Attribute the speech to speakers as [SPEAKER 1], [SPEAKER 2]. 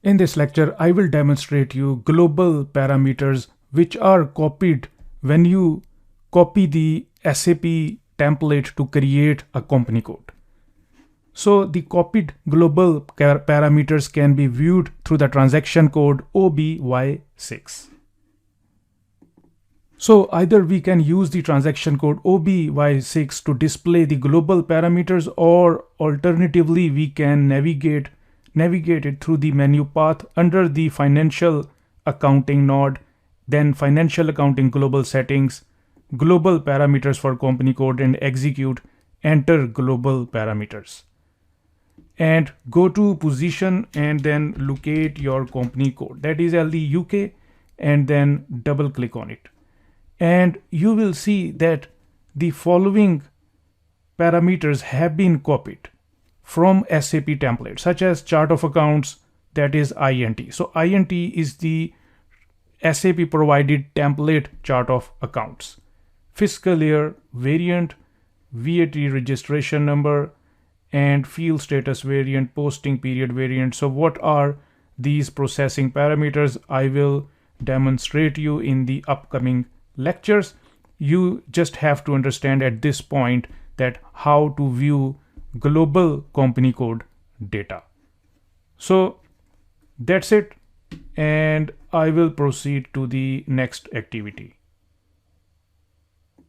[SPEAKER 1] In this lecture, I will demonstrate you global parameters which are copied when you copy the SAP template to create a company code. So the copied global parameters can be viewed through the transaction code OBY6. So either we can use the transaction code OBY6 to display the global parameters, or alternatively we can navigate it through the menu path under the financial accounting node, then financial accounting global settings, global parameters for company code, and execute enter global parameters. And go to position and then locate your company code, that is LD UK, and then double click on it. And you will see that the following parameters have been copied from SAP template, such as chart of accounts, that is INT. So INT is the SAP provided template chart of accounts. Fiscal year, variant, VAT registration number, and field status variant, posting period variant. So what are these processing parameters? I will demonstrate you in the upcoming lectures. You just have to understand at this point that how to view global company code data. So that's it, and I will proceed to the next activity.